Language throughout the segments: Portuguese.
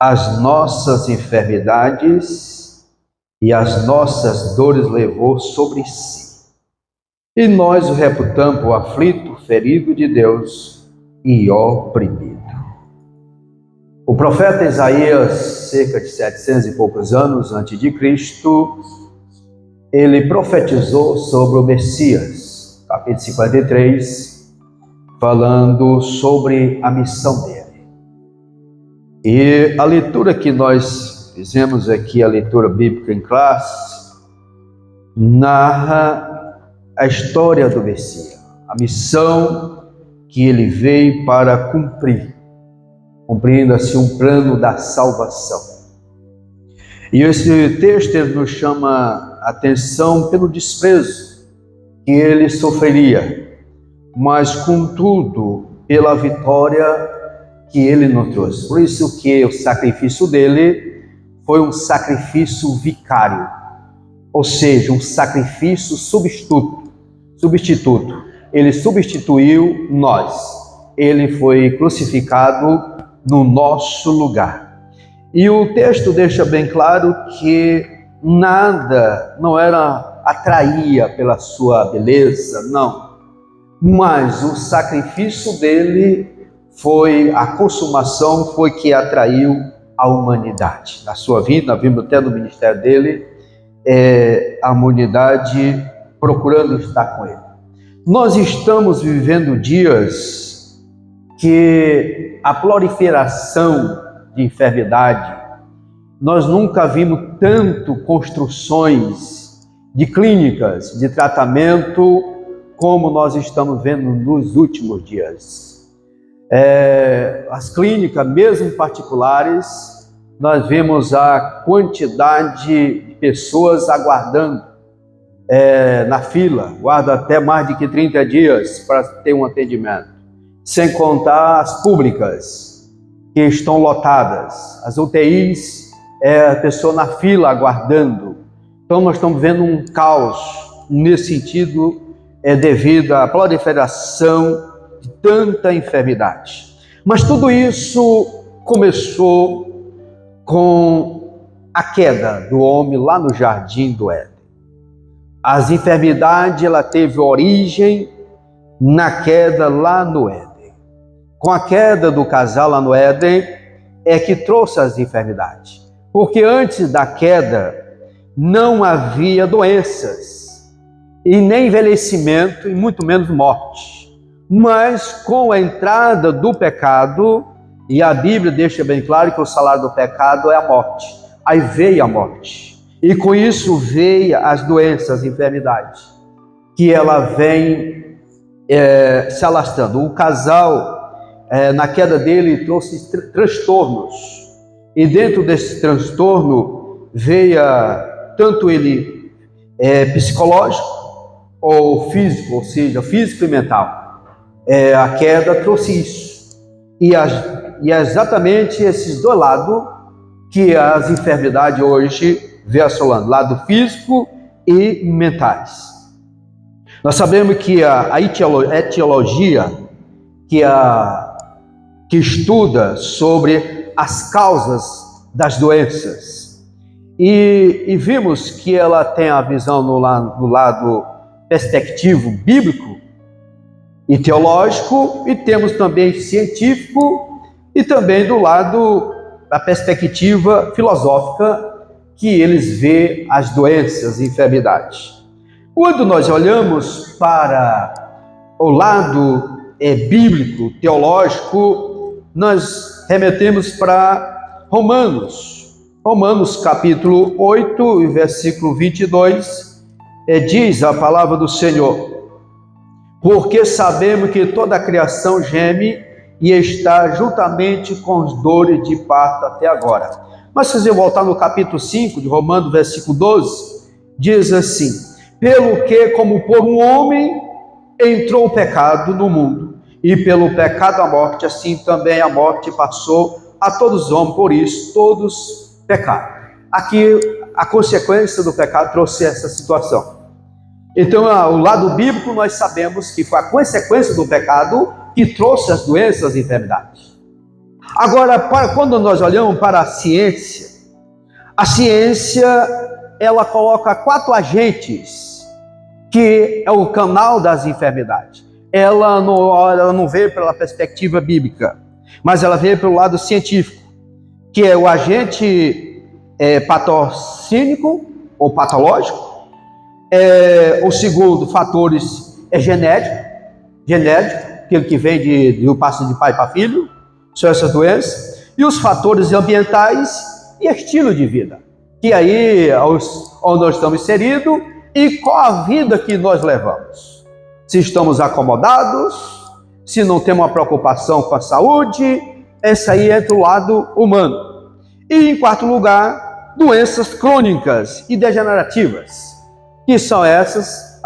as nossas enfermidades e as nossas dores levou sobre si. E nós o reputamos o aflito, ferido de Deus e oprimido. O profeta Isaías, cerca de 700 e poucos anos antes de Cristo, ele profetizou sobre o Messias, capítulo 53, falando sobre a missão dele. E a leitura que nós fizemos aqui, a leitura bíblica em classe, narra a história do Messias, a missão que ele veio para cumprir, cumprindo assim um plano da salvação. E esse texto ele nos chama a atenção pelo desprezo que ele sofreria, mas contudo pela vitória que ele nos trouxe. Por isso que o sacrifício dele foi um sacrifício vicário, ou seja, um sacrifício substituto. Ele substituiu nós. Ele foi crucificado no nosso lugar. E o texto deixa bem claro que nada atraía pela sua beleza, não. Mas o sacrifício dele a consumação foi que atraiu a humanidade. Na sua vida, nós vimos até no ministério dele, a humanidade procurando estar com ele. Nós estamos vivendo dias que a proliferação de enfermidade, nós nunca vimos tanto construções de clínicas de tratamento como nós estamos vendo nos últimos dias. As clínicas, mesmo particulares, nós vemos a quantidade de pessoas aguardando na fila, guarda até mais de 30 dias para ter um atendimento, sem contar as públicas, que estão lotadas, as UTIs, a pessoa na fila aguardando. Então nós estamos vendo um caos nesse sentido, devido à proliferação de tanta enfermidade. Mas tudo isso começou com a queda do homem lá no jardim do Éden. As enfermidades, ela teve origem na queda lá no Éden. Com a queda do casal lá no Éden, é que trouxe as enfermidades. Porque antes da queda, não havia doenças, e nem envelhecimento, e muito menos morte. Mas com a entrada do pecado, e a Bíblia deixa bem claro que o salário do pecado é a morte. Aí veio a morte. E com isso veio as doenças, as enfermidades, que ela vem se alastrando. O casal, na queda dele, trouxe transtornos. E dentro desse transtorno veio tanto ele psicológico ou físico, ou seja, físico e mental. A queda trouxe isso. E é exatamente esses dois lados que as enfermidades hoje vêm assolando, lado físico e mentais. Nós sabemos que a etiologia, que estuda sobre as causas das doenças, e vimos que ela tem a visão no lado perspectivo bíblico e teológico, e temos também científico, e também do lado da perspectiva filosófica, que eles vê as doenças e enfermidades. Quando nós olhamos para o lado bíblico, teológico, nós remetemos para Romanos capítulo 8, versículo 22, diz a palavra do Senhor: porque sabemos que toda a criação geme e está juntamente com os dores de parto até agora. Mas se você voltar no capítulo 5 de Romanos, versículo 12, diz assim: pelo que, como por um homem entrou o pecado no mundo, e pelo pecado a morte, assim também a morte passou a todos os homens, por isso todos pecaram. Aqui a consequência do pecado trouxe essa situação. Então, o lado bíblico, nós sabemos que foi a consequência do pecado que trouxe as doenças e as enfermidades. Agora, quando nós olhamos para a ciência ela coloca 4 agentes, que é o canal das enfermidades. Ela não vê pela perspectiva bíblica, mas ela vê pelo lado científico, que é o agente patogênico ou patológico. O segundo, fatores, é genético, aquele que vem do passo de pai para filho, são essas doenças. E os fatores ambientais e estilo de vida, que aí é onde nós estamos inseridos e qual a vida que nós levamos. Se estamos acomodados, se não temos uma preocupação com a saúde, essa aí é do lado humano. E em quarto lugar, doenças crônicas e degenerativas, que são essas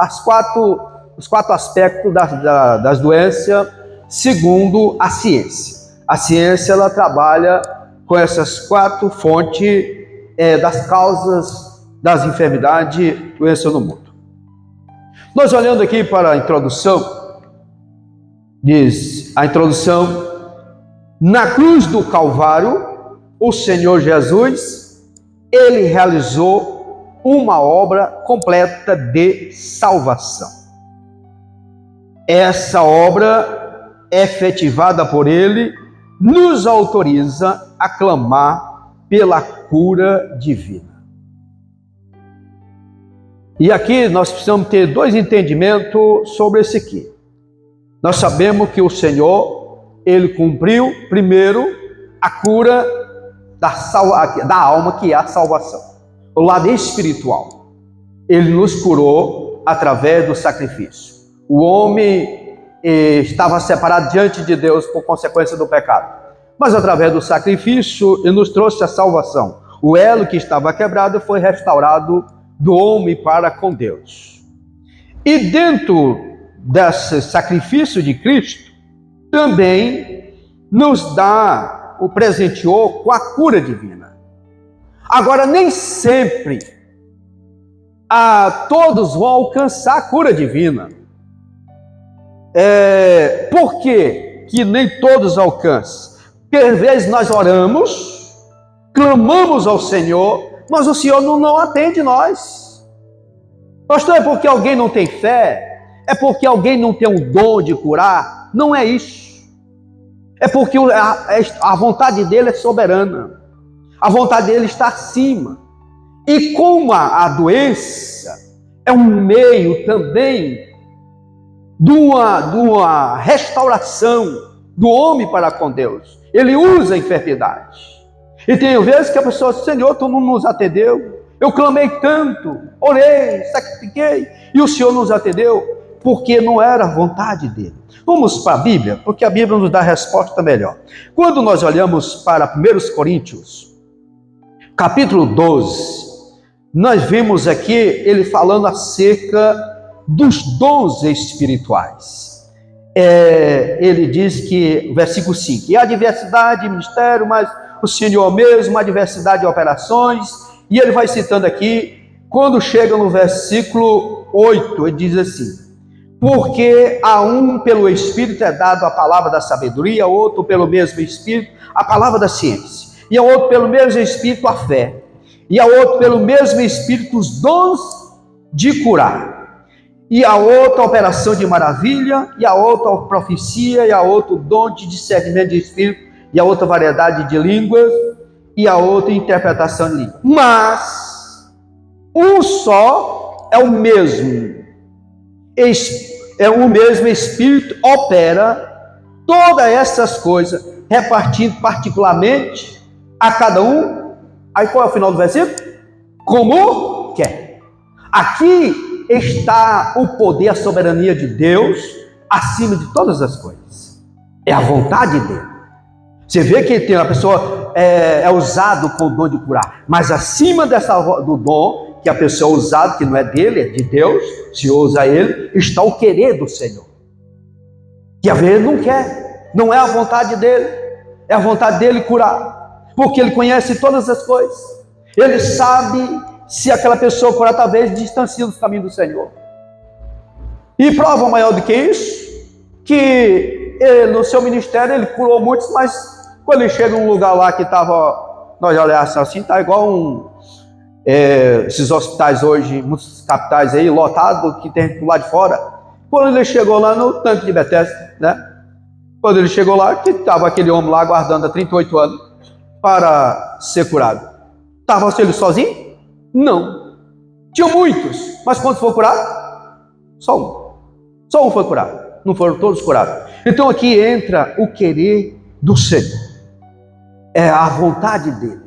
os 4 aspectos das doenças, segundo a ciência. A ciência ela trabalha com essas 4 fontes das causas das enfermidades e doenças no mundo. Nós olhando aqui para a introdução, diz a introdução: na cruz do Calvário, o Senhor Jesus, ele realizou uma obra completa de salvação. Essa obra, efetivada por ele, nos autoriza a clamar pela cura divina. E aqui nós precisamos ter 2 entendimentos sobre esse aqui. Nós sabemos que o Senhor, ele cumpriu primeiro a cura da alma, que é a salvação, o lado espiritual. Ele nos curou através do sacrifício. O homem estava separado diante de Deus por consequência do pecado, mas através do sacrifício ele nos trouxe a salvação. O elo que estava quebrado foi restaurado do homem para com Deus. E dentro desse sacrifício de Cristo, também nos dá, o presenteou com a cura divina. Agora, nem sempre todos vão alcançar a cura divina. Por que nem todos alcançam? Porque às vezes nós oramos, clamamos ao Senhor, mas o Senhor não atende nós. Pastor, é porque alguém não tem fé? É porque alguém não tem o dom de curar? Não é isso. É porque a vontade dele é soberana. A vontade dele está acima. E como a doença é um meio também de uma restauração do homem para com Deus, ele usa a enfermidade. E tem vezes que a pessoa diz: Senhor, tu não nos atendeu. Eu clamei tanto, orei, sacrifiquei, e o Senhor nos atendeu, porque não era a vontade dele. Vamos para a Bíblia, porque a Bíblia nos dá a resposta melhor. Quando nós olhamos para 1 Coríntios, capítulo 12, nós vimos aqui ele falando acerca dos dons espirituais. Ele diz que, versículo 5, e há diversidade de ministério, mas o Senhor mesmo, há diversidade de operações. E ele vai citando aqui, quando chega no versículo 8, ele diz assim: porque a um pelo Espírito é dado a palavra da sabedoria, a outro pelo mesmo Espírito a palavra da ciência, e a outro pelo mesmo Espírito a fé, e a outro pelo mesmo Espírito os dons de curar, e a outra a operação de maravilha, e a outra a profecia, e a outro o dom de discernimento de Espírito, e a outra variedade de línguas, e a outra interpretação de língua. Mas um só é o mesmo. O mesmo Espírito opera todas essas coisas, repartindo particularmente a cada um. Aí qual é o final do versículo? Como quer. Aqui está o poder, a soberania de Deus acima de todas as coisas. É a vontade dele. Você vê que tem uma pessoa é usado com o dom de curar, mas acima do dom que a pessoa é usada, que não é dele, é de Deus, se usa ele, está o querer do Senhor. Que às vezes não quer, não é a vontade dele, é a vontade dele curar, porque ele conhece todas as coisas, ele sabe se aquela pessoa curar, talvez distancia dos caminhos do Senhor. E prova maior do que isso, que ele, no seu ministério ele curou muitos, mas Quando ele chega num lugar lá que estava, nós olhamos assim, está igual esses hospitais hoje, muitas capitais aí, lotado, que tem do lado de fora. Quando ele chegou lá no tanque de Betesda, né? Quando ele chegou lá, que estava aquele homem lá aguardando há 38 anos para ser curado. Estava ele sozinho? Não. Tinha muitos, mas quando foi curado? Só um. Só um foi curado. Não foram todos curados. Então aqui entra o querer do Senhor. É a vontade dele.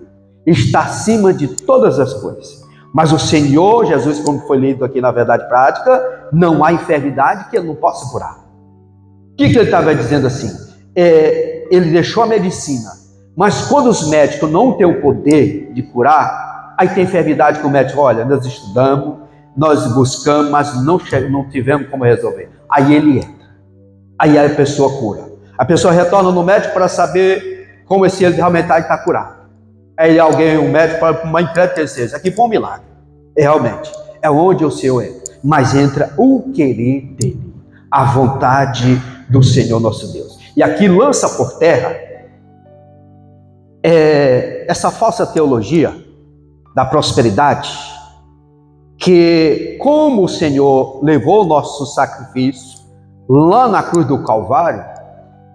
Está acima de todas as coisas. Mas o Senhor Jesus, como foi lido aqui na verdade prática, não há enfermidade que ele não possa curar. O que ele estava dizendo assim? Ele deixou a medicina, mas quando os médicos não têm o poder de curar, aí tem enfermidade que o médico, olha, nós estudamos, nós buscamos, mas não tivemos como resolver. Aí ele entra. Aí a pessoa cura. A pessoa retorna no médico para saber como se ele realmente está curado. Aí um médico para uma incrédula que ele seja. Aqui foi um milagre. Realmente. É onde o Senhor entra. Mas entra o querer dele. A vontade do Senhor nosso Deus. E aqui lança por terra essa falsa teologia da prosperidade, que como o Senhor levou o nosso sacrifício lá na cruz do Calvário,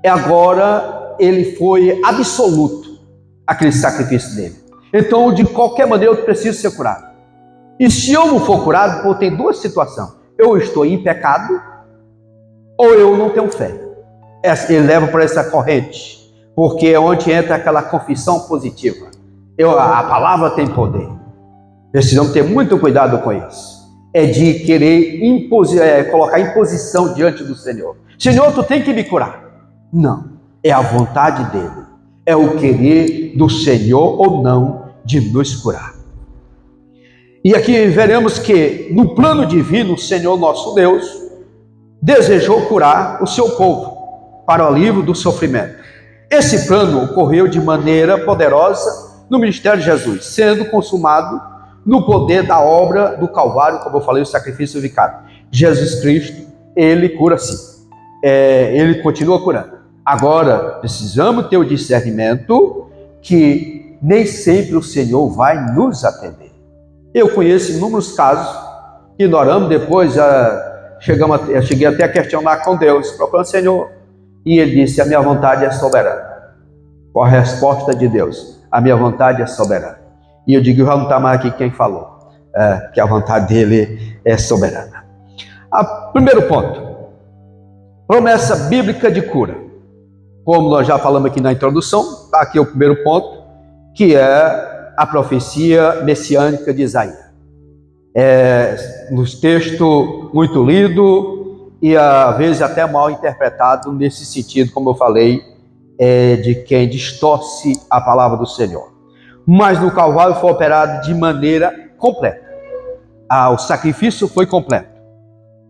agora ele foi absoluto, aquele sacrifício dele. Então, de qualquer maneira, eu preciso ser curado. E se eu não for curado, tem duas situações. Eu estou em pecado, ou eu não tenho fé. Ele leva para essa corrente, porque é onde entra aquela confissão positiva. A palavra tem poder. Precisamos ter muito cuidado com isso. É de querer colocar imposição diante do Senhor. Senhor, tu tem que me curar. Não, é a vontade dele. É o querer do Senhor ou não de nos curar. E aqui veremos que no plano divino, o Senhor nosso Deus desejou curar o seu povo para o alívio do sofrimento. Esse plano ocorreu de maneira poderosa no ministério de Jesus, sendo consumado no poder da obra do Calvário, como eu falei, o sacrifício vicário. Jesus Cristo, ele cura sim. Ele continua curando. Agora, precisamos ter o discernimento que nem sempre o Senhor vai nos atender. Eu conheço inúmeros casos que nós oramos, depois cheguei até a questionar com Deus, procurando o Senhor, e ele disse, a minha vontade é soberana. Qual a resposta de Deus? A minha vontade é soberana. E eu digo, já não está mais aqui quem falou, que a vontade dele é soberana. Primeiro ponto, promessa bíblica de cura. Como nós já falamos aqui na introdução, está aqui o primeiro ponto, que é a profecia messiânica de Isaías. Nos textos muito lido e às vezes até mal interpretado nesse sentido, como eu falei, de quem distorce a palavra do Senhor. Mas no Calvário foi operado de maneira completa. O sacrifício foi completo.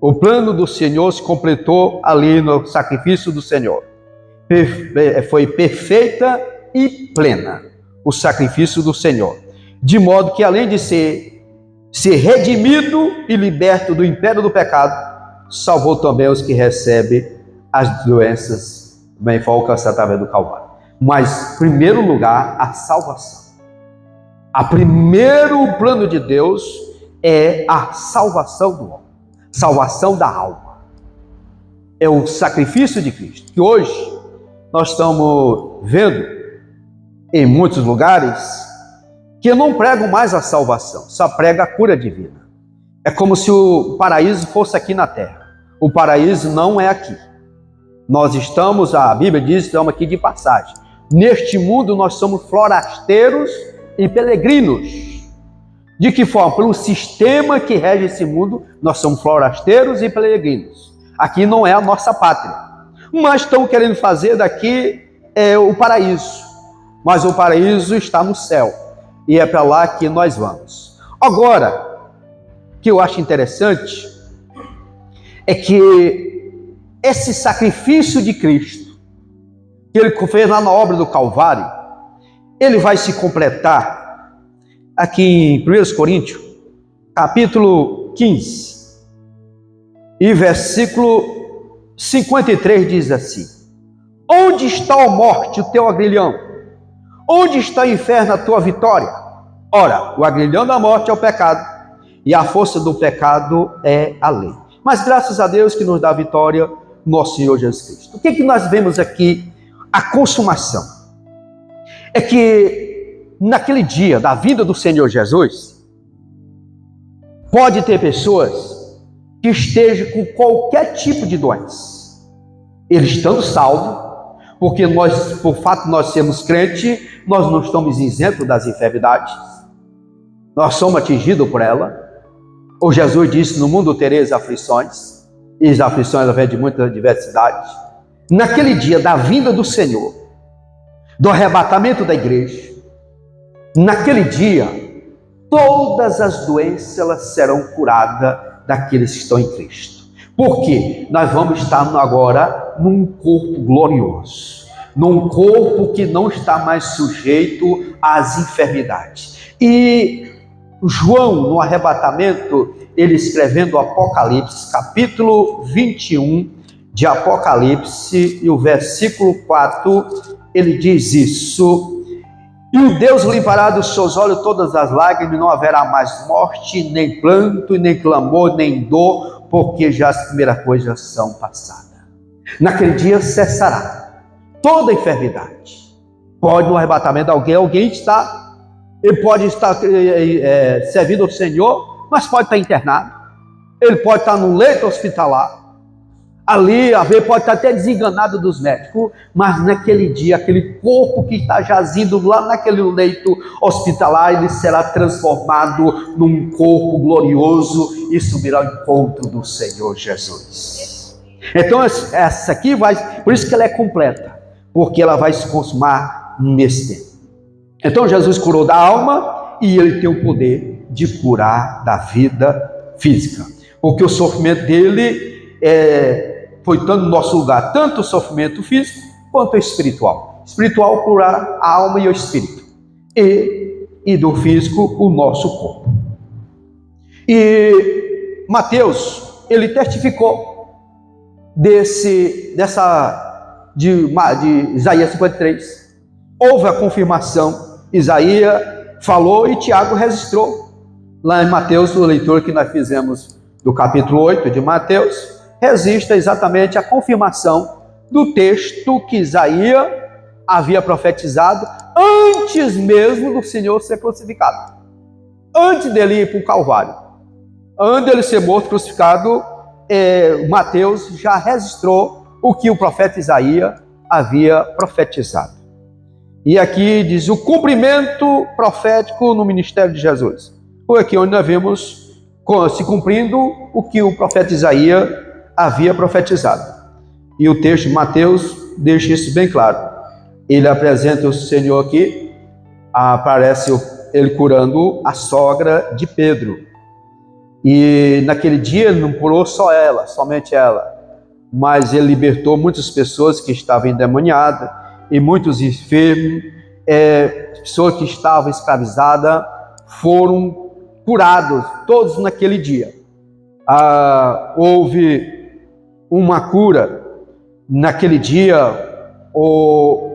O plano do Senhor se completou ali no sacrifício do Senhor. Foi perfeita e plena o sacrifício do Senhor. De modo que além de ser redimido e liberto do império do pecado, salvou também os que recebem as doenças, bem foi alcançado através do Calvário. Mas, em primeiro lugar, a salvação. O primeiro plano de Deus é a salvação do homem, salvação da alma. É o sacrifício de Cristo, que hoje nós estamos vendo em muitos lugares que não pregam mais a salvação, só prega a cura divina. É como se o paraíso fosse aqui na terra. O paraíso não é aqui. Nós estamos, a Bíblia diz, estamos aqui de passagem. Neste mundo nós somos forasteiros e peregrinos. De que forma? Pelo sistema que rege esse mundo, nós somos forasteiros e peregrinos. Aqui não é a nossa pátria. Mas estão querendo fazer daqui o paraíso. Mas o paraíso está no céu. E é para lá que nós vamos. Agora, o que eu acho interessante é que esse sacrifício de Cristo, que ele fez lá na obra do Calvário, ele vai se completar aqui em 1 Coríntios, capítulo 15, e versículo 53 diz assim: Onde está a morte, o teu agrilhão? Onde está o inferno, a tua vitória? Ora, o agrilhão da morte é o pecado, e a força do pecado é a lei. Mas graças a Deus que nos dá a vitória, nosso Senhor Jesus Cristo. O que nós vemos aqui? A consumação. É que naquele dia da vinda do Senhor Jesus, pode ter pessoas que estejam com qualquer tipo de doença. Eles estando salvos, porque nós, por fato de nós sermos crentes, nós não estamos isentos das enfermidades. Nós somos atingidos por ela. O Jesus disse, no mundo tereis aflições, e as aflições vêm de muitas diversidades. Naquele dia da vinda do Senhor, do arrebatamento da igreja, naquele dia, todas as doenças elas serão curadas daqueles que estão em Cristo. Porque nós vamos estar agora num corpo glorioso, num corpo que não está mais sujeito às enfermidades. E João, no arrebatamento, ele escrevendo o Apocalipse, capítulo 21 de Apocalipse, e o versículo 4, ele diz isso: e o Deus limpará dos seus olhos todas as lágrimas, não haverá mais morte, nem pranto, nem clamor, nem dor, porque já as primeiras coisas são passadas. Naquele dia cessará toda enfermidade. Pode no arrebatamento alguém está, ele pode estar servindo ao Senhor, mas pode estar internado. Ele pode estar no leito hospitalar. Ali, pode estar até desenganado dos médicos, mas naquele dia, aquele corpo que está jazindo lá naquele leito hospitalar, ele será transformado num corpo glorioso e subirá ao encontro do Senhor Jesus. Então, essa aqui por isso que ela é completa, porque ela vai se consumar nesse tempo. Então, Jesus curou da alma e ele tem o poder de curar da vida física, porque o sofrimento dele foi tanto no nosso lugar, tanto o sofrimento físico quanto o espiritual. Espiritual, curar a alma e o espírito. E do físico, o nosso corpo. E Mateus, ele testificou de Isaías 53. Houve a confirmação, Isaías falou e Tiago registrou. Lá em Mateus, o leitor que nós fizemos do capítulo 8 de Mateus, registra exatamente a confirmação do texto que Isaías havia profetizado antes mesmo do Senhor ser crucificado. Antes dele ir para o Calvário, antes dele ser morto, crucificado, Mateus já registrou o que o profeta Isaías havia profetizado. E aqui diz o cumprimento profético no ministério de Jesus. Foi aqui onde nós vemos se cumprindo o que o profeta Isaías havia profetizado. E o texto de Mateus deixa isso bem claro. Ele apresenta o Senhor aqui, aparece ele curando a sogra de Pedro. E naquele dia ele não curou somente ela, mas ele libertou muitas pessoas que estavam endemoniadas e muitos enfermos, pessoas que estavam escravizadas foram curados, todos naquele dia. Houve uma cura naquele dia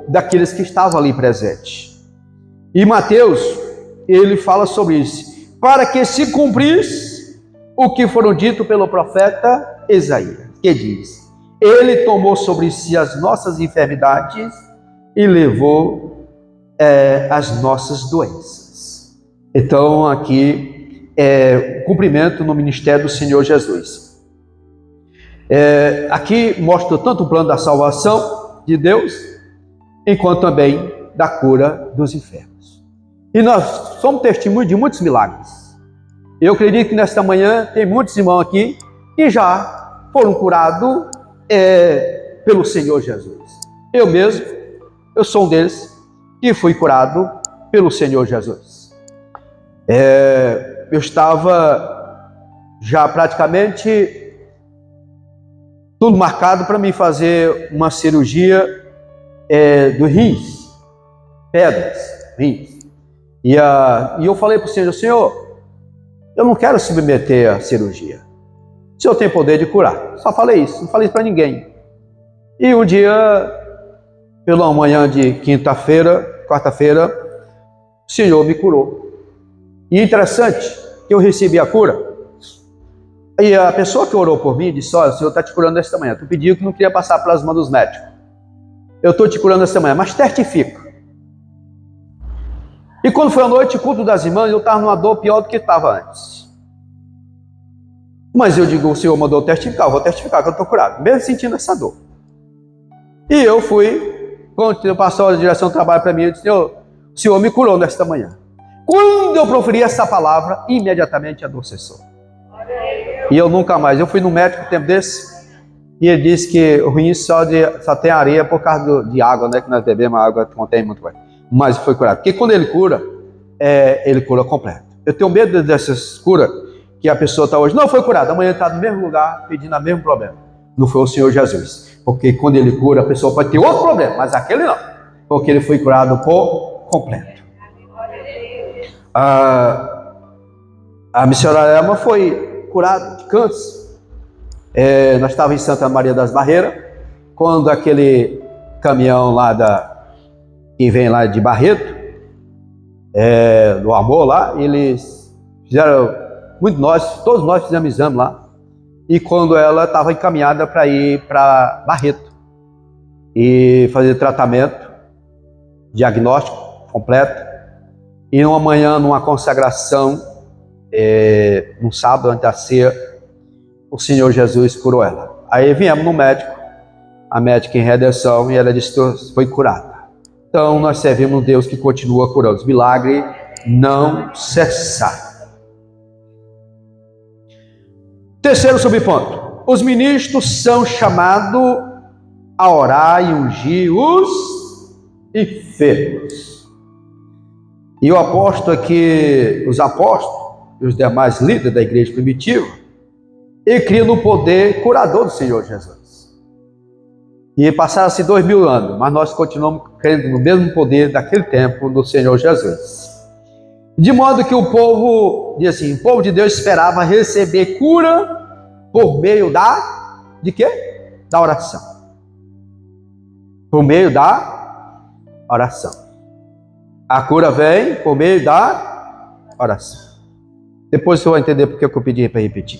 daqueles que estavam ali presentes. E Mateus, ele fala sobre isso, para que se cumprisse o que foram dito pelo profeta Isaías, que diz: ele tomou sobre si as nossas enfermidades e levou as nossas doenças. Então aqui o cumprimento no ministério do Senhor Jesus. Aqui mostra tanto o plano da salvação de Deus, enquanto também da cura dos enfermos. E nós somos testemunhos de muitos milagres. Eu acredito que nesta manhã tem muitos irmãos aqui que já foram curados pelo Senhor Jesus. Eu mesmo, eu sou um deles que fui curado pelo Senhor Jesus. Eu estava já praticamente tudo marcado para mim fazer uma cirurgia do rins, pedras, rins. E eu falei para o Senhor: Senhor, eu não quero submeter à cirurgia. O Senhor tem poder de curar. Só falei isso, não falei isso para ninguém. E um dia pela manhã de quarta-feira, o Senhor me curou. E interessante que eu recebi a cura. E a pessoa que orou por mim disse: olha, o Senhor está te curando esta manhã. Tu pediu que não queria passar pelas mãos dos médicos. Eu estou te curando esta manhã, mas certifica. E quando foi a noite, culto das irmãs, eu estava numa dor pior do que estava antes. Mas eu digo: o Senhor mandou testificar, eu vou testificar que eu estou curado, mesmo sentindo essa dor. E eu fui, quando o pastor da direção do trabalho para mim, eu disse: o Senhor me curou nesta manhã. Quando eu proferi essa palavra, imediatamente a dor cessou. E eu nunca mais. Eu fui no médico um tempo desse, e ele disse que o rim só tem areia por causa de água, né? Que nós bebemos, a água contém muito mais. Mas foi curado. Porque quando ele cura completo. Eu tenho medo dessas curas que a pessoa está hoje. Não foi curada, amanhã está no mesmo lugar, pedindo o mesmo problema. Não foi o Senhor Jesus. Porque quando ele cura, a pessoa pode ter outro problema, mas aquele não. Porque ele foi curado por completo. A missionária Elma foi curada de câncer. Nós estávamos em Santa Maria das Barreiras, quando aquele caminhão lá que vem lá de Barreto, do Amor lá, eles fizeram, todos nós fizemos exame lá, e quando ela estava encaminhada para ir para Barreto e fazer tratamento, diagnóstico completo, e uma manhã, numa consagração, no sábado, antes da ceia, o Senhor Jesus curou ela. Aí viemos no médico, a médica em redenção, e ela disse que foi curada. Então nós servimos um Deus que continua curando. Os milagres não cessaram. Terceiro subponto: os ministros são chamados a orar e ungir os enfermos. E o apóstolo aqui, os apóstolos e os demais líderes da igreja primitiva, ele cria no poder curador do Senhor Jesus. E passaram-se 2000 anos, mas nós continuamos crendo no mesmo poder daquele tempo do Senhor Jesus. De modo que o povo, diz assim, o povo de Deus esperava receber cura por meio de quê? Da oração. Por meio da oração. A cura vem por meio da oração. Depois você vai entender porque eu pedi para repetir.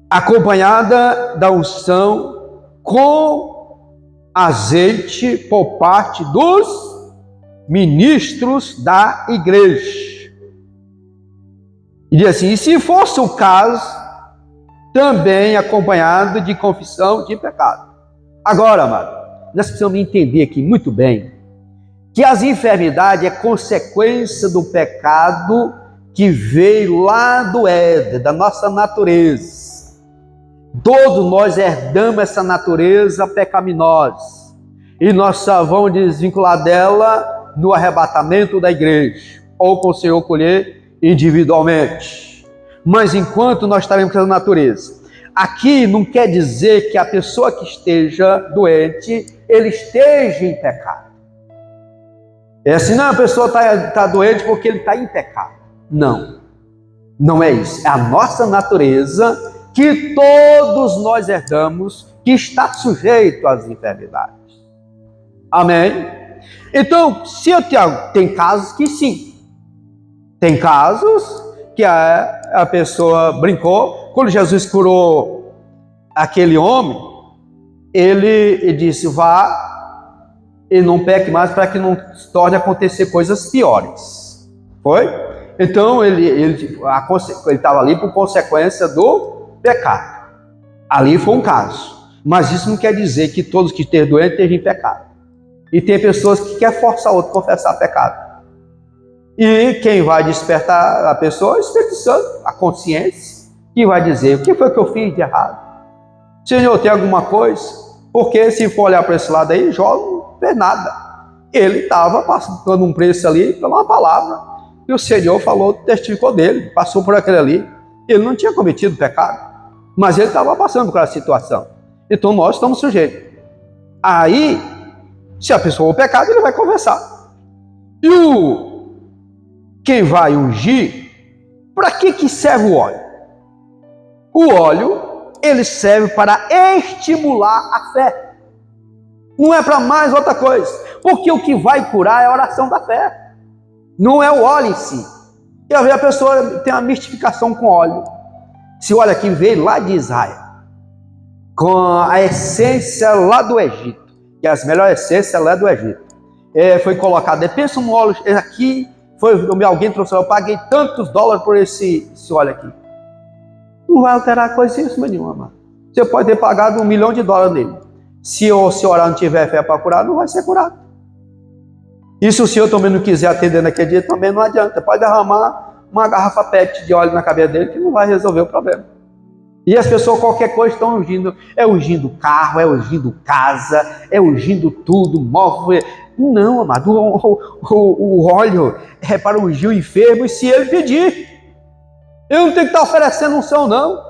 Acompanhada da unção com azeite por parte dos ministros da igreja. E diz assim: e se fosse o caso, também acompanhado de confissão de pecado. Agora, amado, nós precisamos entender aqui muito bem que as enfermidades é consequência do pecado que veio lá do Éden, da nossa natureza. Todos nós herdamos essa natureza pecaminosa e nós só vamos desvincular dela no arrebatamento da igreja ou com o Senhor colher individualmente. Mas enquanto nós estaremos com essa natureza, aqui não quer dizer que a pessoa que esteja doente, ele esteja em pecado. É assim, não, a pessoa está doente porque ele está em pecado. Não, não é isso. É a nossa natureza que todos nós herdamos, que está sujeito às enfermidades. Amém? Então, se eu tem casos que sim. Tem casos que a pessoa brincou. Quando Jesus curou aquele homem, ele disse: vá e não peque mais para que não torne a acontecer coisas piores. Foi? Então ele estava ali por consequência do pecado. Ali foi um caso. Mas isso não quer dizer que todos que estejam doentes estejam em pecado. E tem pessoas que querem forçar outro a confessar pecado. E quem vai despertar a pessoa é o Espírito Santo, a consciência, que vai dizer: o que foi que eu fiz de errado? Senhor, tem alguma coisa? Porque se for olhar para esse lado aí, Jó não fez nada. Ele estava passando um preço ali pela uma palavra que o Senhor falou, testificou dele, passou por aquele ali. Ele não tinha cometido pecado, mas ele estava passando por aquela situação. Então nós estamos sujeitos. Aí, se a pessoa for pecado, ele vai confessar. E quem vai ungir, para que serve o óleo? O óleo, ele serve para estimular a fé. Não é para mais outra coisa. Porque o que vai curar é a oração da fé. Não é o óleo em si. E às vezes a pessoa tem uma mistificação com óleo. Esse óleo aqui veio lá de Israel, com a essência lá do Egito, que é as melhores essências lá do Egito. Foi colocado, pensa um óleo aqui, alguém trouxe, eu paguei tantos dólares por esse óleo aqui. Não vai alterar coisíssima nenhuma, amado. Você pode ter pagado $1 milhão nele. Se orar não tiver fé para curar, não vai ser curado. E se o senhor também não quiser atender naquele dia, também não adianta. Pode derramar uma garrafa PET de óleo na cabeça dele, que não vai resolver o problema. E as pessoas, qualquer coisa, estão ungindo. É ungindo carro, é ungindo casa, é ungindo tudo, móvel. Não, amado, o óleo é para ungir o enfermo, e se ele pedir. Eu não tenho que estar oferecendo unção, não.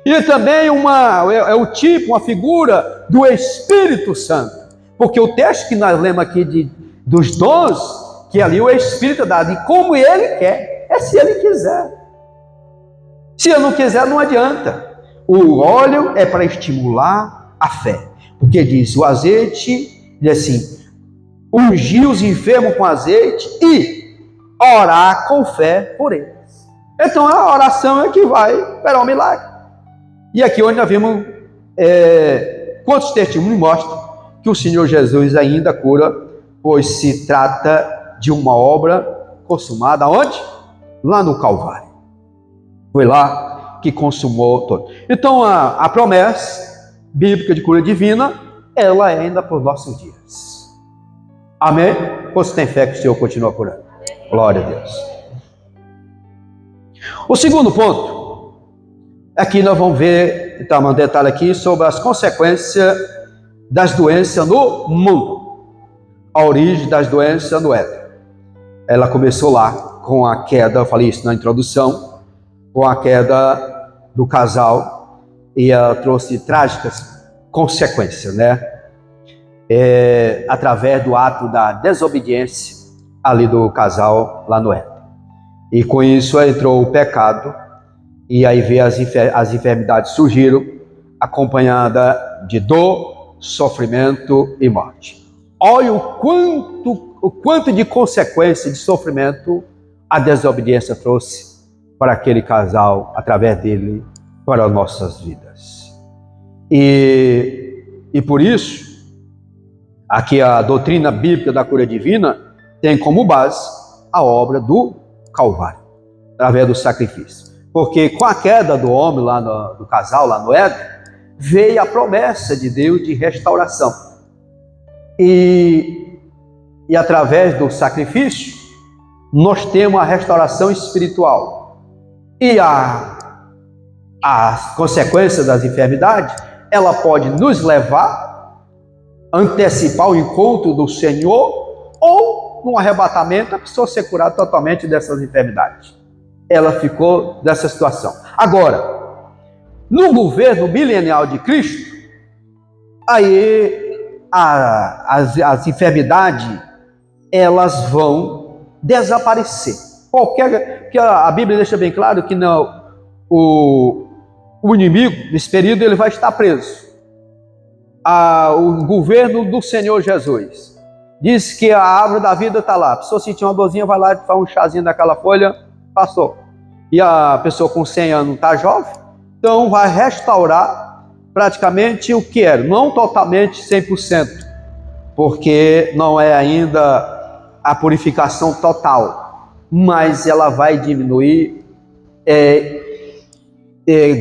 E também é o tipo, uma figura do Espírito Santo. Porque o texto que nós lemos aqui dos dons, que ali o Espírito dá, de como ele quer, é se ele quiser. Se ele não quiser, não adianta. O óleo é para estimular a fé. Porque diz, o azeite, diz assim, ungir os enfermos com azeite e orar com fé por eles. Então a oração é que vai operar o milagre. E aqui onde nós vimos quantos testemunhos mostram que o Senhor Jesus ainda cura, pois se trata de uma obra consumada onde? Lá no Calvário. Foi lá que consumou todo. Então a promessa bíblica de cura divina, ela é ainda para os nossos dias. Amém? Você tem fé que o Senhor continua curando? Glória a Deus. O segundo ponto, aqui nós vamos ver, então, um detalhe aqui sobre as consequências das doenças no mundo. A origem das doenças no Éden. Ela começou lá com a queda, eu falei isso na introdução, com a queda do casal, e ela trouxe trágicas consequências, né? Através do ato da desobediência ali do casal lá no Éden. E com isso entrou o pecado, e aí veio as enfermidades surgiram, acompanhada de dor, sofrimento e morte. Olha o quanto de consequência de sofrimento a desobediência trouxe para aquele casal, através dele, para as nossas vidas. E por isso, aqui a doutrina bíblica da cura divina tem como base a obra do Calvário, através do sacrifício. Porque com a queda do homem lá do casal, lá no Éden, veio a promessa de Deus de restauração. E através do sacrifício, nós temos a restauração espiritual. E as consequências das enfermidades, ela pode nos levar a antecipar o encontro do Senhor, ou no arrebatamento, a pessoa ser curada totalmente dessas enfermidades. Ela ficou nessa situação. Agora, no governo milenial de Cristo, aí as enfermidades, elas vão desaparecer. Porque a Bíblia deixa bem claro que não, o inimigo, nesse período, ele vai estar preso. O governo do Senhor Jesus diz que a árvore da vida está lá. A pessoa sentir uma dorzinha, vai lá e faz um chazinho daquela folha, passou. E a pessoa com 100 anos está jovem, então vai restaurar praticamente o que era, não totalmente 100%, porque não é ainda a purificação total, mas ela vai diminuir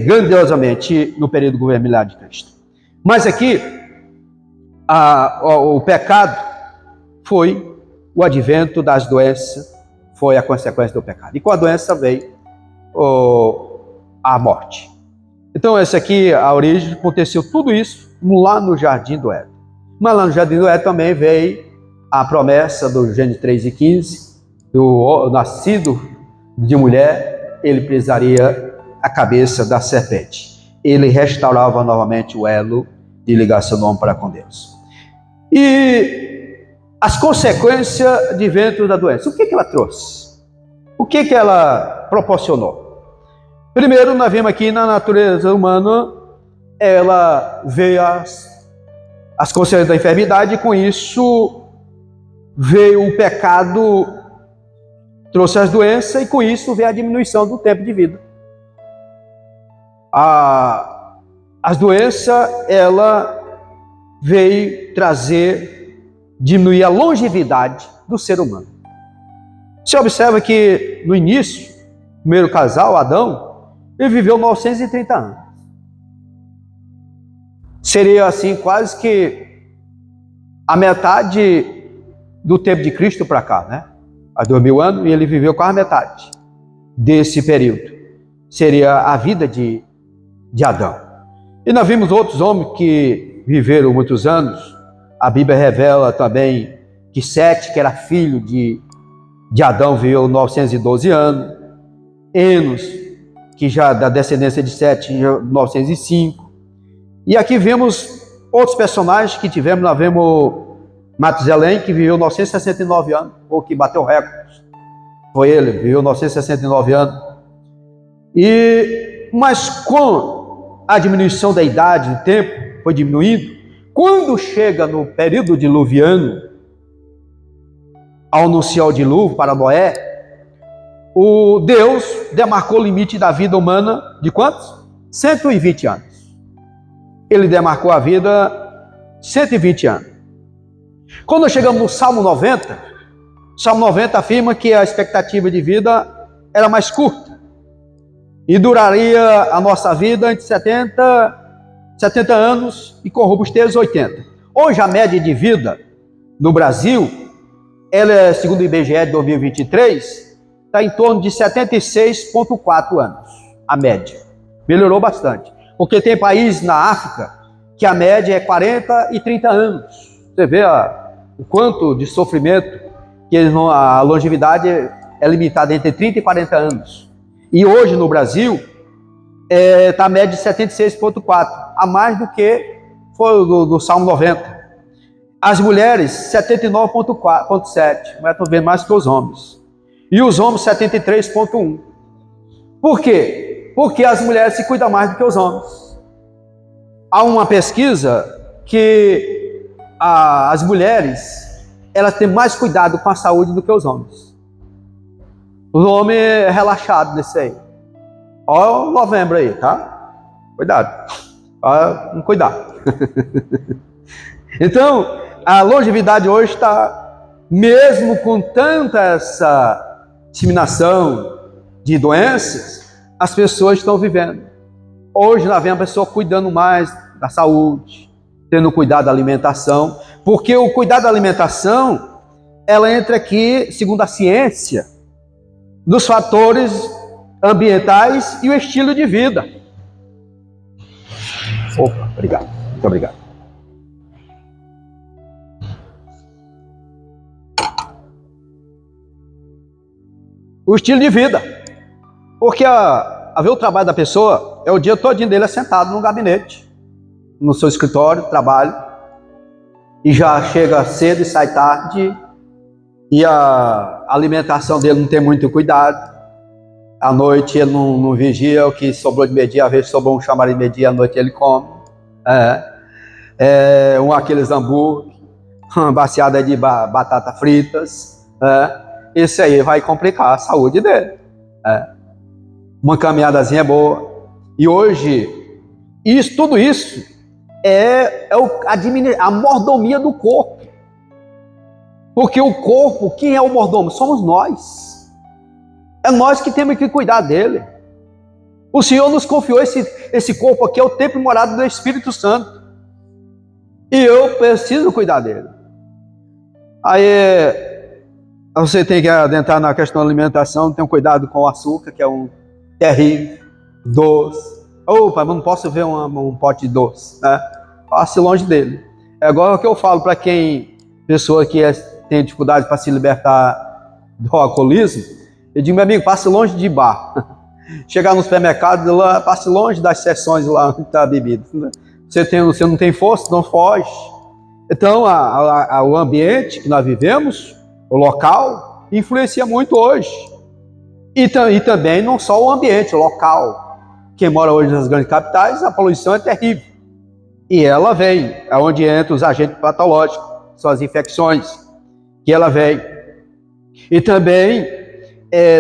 grandiosamente no período do governo milenial de Cristo. Mas aqui, o pecado foi o advento das doenças, foi a consequência do pecado. E com a doença veio a morte. Então, essa aqui, a origem, aconteceu tudo isso lá no Jardim do Éden. Mas lá no Jardim do Éden também veio a promessa do Gênesis 3:15, do nascido de mulher, ele pisaria a cabeça da serpente. Ele restaurava novamente o elo de ligação do homem para com Deus. E as consequências de dentro da doença, o que ela trouxe? O que ela proporcionou? Primeiro, nós vemos aqui na natureza humana, ela veio as consequências da enfermidade, e com isso veio o pecado, trouxe as doenças, e com isso veio a diminuição do tempo de vida. As doenças, ela veio diminuir a longevidade do ser humano. Você observa que no início, o primeiro casal, Adão, ele viveu 930 anos. Seria assim quase que a metade do tempo de Cristo para cá, né? Há 2000 anos, e ele viveu quase a metade desse período. Seria a vida de Adão. E nós vimos outros homens que viveram muitos anos. A Bíblia revela também que Sete, que era filho de Adão, viveu 912 anos. Enos, que já da descendência de Sete, 905. E aqui vemos outros personagens que tivemos. Nós vemos Matusalém, que viveu 969 anos, ou que bateu recorde. Foi ele, viveu 969 anos. Mas com a diminuição da idade, do tempo, foi diminuindo. Quando chega no período diluviano, ao anunciar o dilúvio para Noé, o Deus demarcou o limite da vida humana de quantos? 120 anos. Ele demarcou a vida 120 anos. Quando chegamos no Salmo 90, o Salmo 90 afirma que a expectativa de vida era mais curta e duraria a nossa vida entre 70 anos e com robustez 80. Hoje a média de vida no Brasil, ela é, segundo o IBGE de 2023, está em torno de 76,4 anos, a média. Melhorou bastante, porque tem países na África que a média é 40 e 30 anos. Você vê o quanto de sofrimento, que a longevidade é limitada entre 30 e 40 anos. E hoje no Brasil, está a média de 76,4, a mais do que foi do Salmo 90. As mulheres, 79,7, mas vendo mais que os homens. E os homens, 73,1. Por quê? Porque as mulheres se cuidam mais do que os homens. Há uma pesquisa que as mulheres, elas têm mais cuidado com a saúde do que os homens. Os homens é relaxado nesse aí. Olha o novembro aí, tá? Cuidado. Olha, cuidado. Então, a longevidade hoje está, mesmo com tanta essa disseminação de doenças, as pessoas estão vivendo. Hoje nós vemos a pessoa cuidando mais da saúde, tendo cuidado da alimentação, porque o cuidado da alimentação, ela entra aqui, segundo a ciência, dos fatores ambientais e o estilo de vida. Opa, obrigado, muito obrigado. O estilo de vida, porque a ver o trabalho da pessoa é o dia todinho dele sentado no gabinete, no seu escritório, trabalho, e já chega cedo e sai tarde, e a alimentação dele não tem muito cuidado. À noite ele não vigia, o que sobrou de meio-dia, às vezes sobrou um chamariz de meio-dia, à noite ele come. Aqueles hambúrguer, uma baciada de batata fritas. Isso aí vai complicar a saúde dele. Uma caminhadazinha boa. E hoje, tudo isso é a mordomia do corpo. Porque o corpo, quem é o mordomo? Somos nós. É nós que temos que cuidar dele. O Senhor nos confiou esse corpo aqui, é o templo e morada do Espírito Santo. E eu preciso cuidar dele. Aí você tem que adentrar na questão da alimentação, tenha cuidado com o açúcar, que é um terrível, doce. Opa, mas não posso ver um pote de doce, né? Passe longe dele. É agora o que eu falo para pessoa que tem dificuldade para se libertar do alcoolismo, eu digo, meu amigo, passe longe de bar. Chegar no supermercado, lá, passe longe das seções lá onde está a bebida. Você não tem força, não foge. Então, o ambiente que nós vivemos, o local, influencia muito hoje. E também não só o ambiente, o local. Quem mora hoje nas grandes capitais, a poluição é terrível. E ela vem, é onde entram os agentes patológicos, são as infecções, que ela vem. E também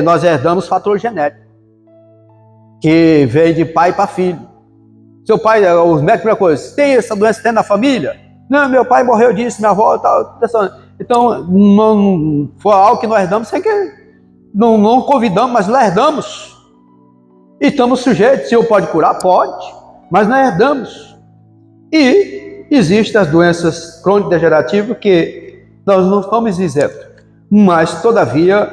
nós herdamos fator genético, que vem de pai para filho. Seu pai, os médicos, primeira coisa, tem essa doença, tem na família? Não, meu pai morreu disso, minha avó, tal. Então, não foi algo que nós herdamos sem que não convidamos, mas nós herdamos. E estamos sujeitos. O Senhor pode curar? Pode, mas nós herdamos. E existem as doenças crônico-degenerativas que nós não estamos isentos. Mas, todavia,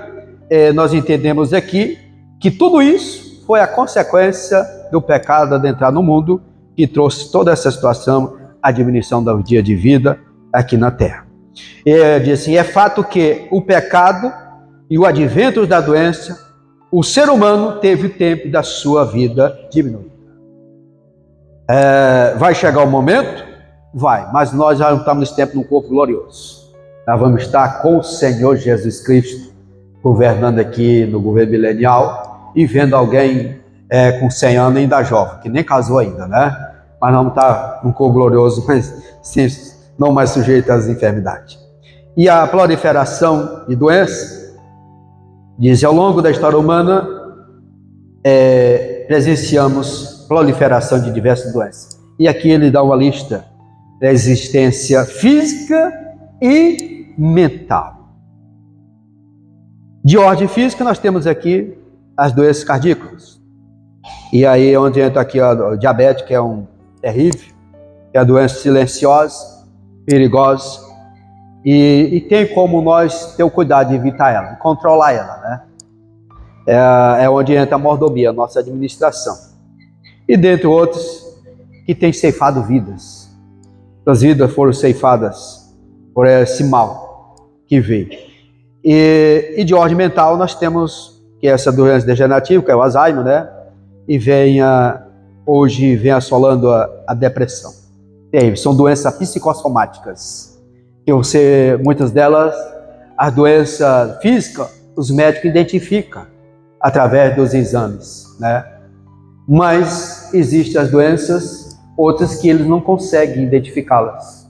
nós entendemos aqui que tudo isso foi a consequência do pecado de entrar no mundo, que trouxe toda essa situação, a diminuição do dia de vida aqui na terra. E diz assim, é fato que o pecado e o advento da doença, o ser humano teve o tempo da sua vida diminuído. Vai chegar o momento? Vai, mas nós já estamos nesse tempo num corpo glorioso. Nós vamos estar com o Senhor Jesus Cristo, governando aqui no governo milenial, e vendo alguém com 100 anos ainda jovem, que nem casou ainda, né? Mas vamos estar num corpo glorioso, mas não mais sujeito às enfermidades. E a proliferação de doenças, diz, ao longo da história humana, presenciamos proliferação de diversas doenças. E aqui ele dá uma lista da existência física e mental. De ordem física, nós temos aqui as doenças cardíacas. E aí onde entra aqui o diabetes, que é um terrível, que é a doença silenciosa, perigosa, e tem como nós ter o cuidado de evitar ela, de controlar ela, né? É onde entra a mordomia, a nossa administração. E dentre outros, que tem ceifado vidas. As vidas foram ceifadas por esse mal que veio. E de ordem mental nós temos que essa doença degenerativa, que é o Alzheimer, né? E hoje vem assolando a depressão. São doenças psicossomáticas. Muitas delas, a doença física, os médicos identificam através dos exames, né? Mas existem as doenças, outras que eles não conseguem identificá-las.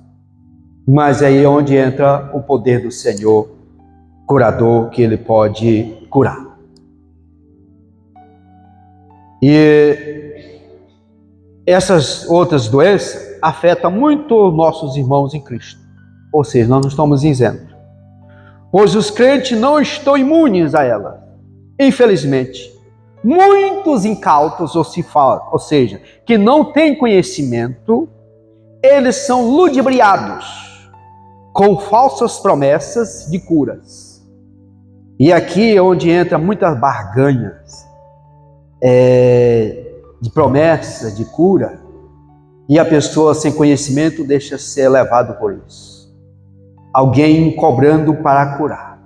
Mas aí é onde entra o poder do Senhor, curador, que ele pode curar. E essas outras doenças afetam muito nossos irmãos em Cristo. Ou seja, nós não estamos isentos. Pois os crentes não estão imunes a ela. Infelizmente, muitos incautos, ou seja, que não têm conhecimento, eles são ludibriados com falsas promessas de curas. E aqui é onde entra muitas barganhas de promessas de cura, e a pessoa sem conhecimento deixa ser levado por isso. Alguém cobrando para curar.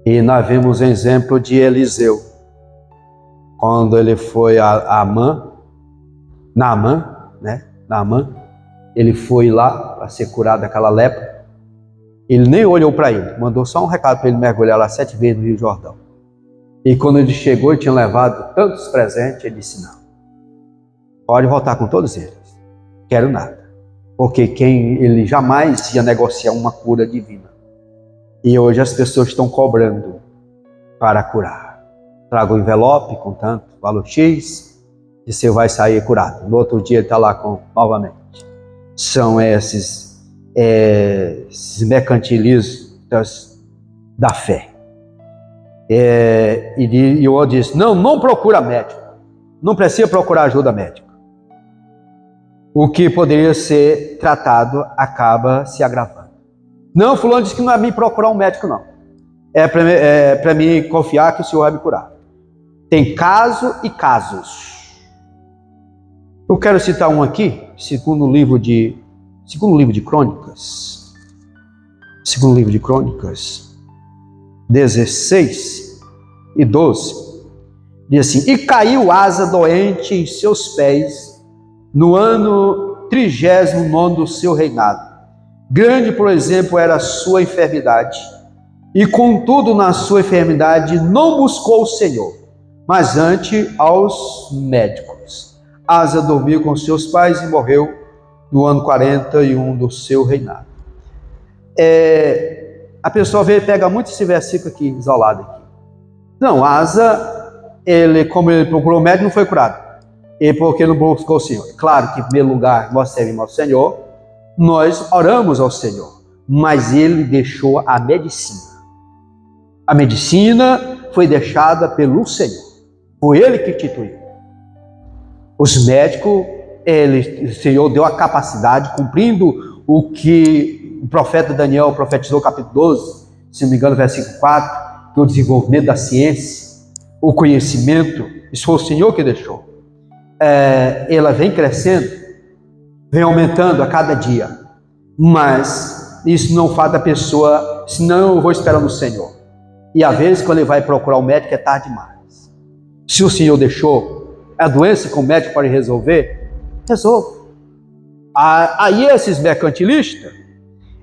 E nós vemos o exemplo de Eliseu, quando ele foi a Naamã, ele foi lá para ser curado daquela lepra. Ele nem olhou para ele, mandou só um recado para ele mergulhar lá 7 vezes no Rio Jordão. E quando ele chegou e tinha levado tantos presentes, ele disse, não, pode voltar com todos eles, quero nada. Porque ele jamais ia negociar uma cura divina. E hoje as pessoas estão cobrando para curar. Traga o envelope com tanto valor X e você vai sair curado. No outro dia ele está lá novamente. São esses mercantilistas da fé. E o outro diz, não procura médico. Não precisa procurar ajuda médica. O que poderia ser tratado acaba se agravando. Não, fulano disse que não é me procurar um médico, não. É para mim confiar que o Senhor vai me curar. Tem caso e casos. Eu quero citar um aqui, segundo livro de Crônicas. Segundo livro de Crônicas, 16 e 12. Diz assim, e caiu Asa doente em seus pés, no ano 39 do seu reinado. Grande, por exemplo, era a sua enfermidade, e contudo na sua enfermidade não buscou o Senhor, mas antes aos médicos. Asa dormiu com seus pais e morreu no ano 41 do seu reinado. A pessoa pega muito esse versículo aqui, isolado aqui. Não, Asa, como ele procurou o médico, não foi curado. E porque não buscou o Senhor. Claro que, em primeiro lugar, nós servimos ao Senhor, nós oramos ao Senhor, mas ele deixou a medicina. A medicina foi deixada pelo Senhor. Foi ele que instituiu. Os médicos, o Senhor deu a capacidade, cumprindo o que o profeta Daniel profetizou, capítulo 12, se não me engano, versículo 4, que é o desenvolvimento da ciência, o conhecimento, isso foi o Senhor que deixou. Ela vem crescendo, vem aumentando a cada dia, mas isso não faz da pessoa, senão eu vou esperar no Senhor. E às vezes, quando ele vai procurar o médico, é tarde demais. Se o Senhor deixou a doença que o médico pode resolver, resolve. Aí esses mercantilistas,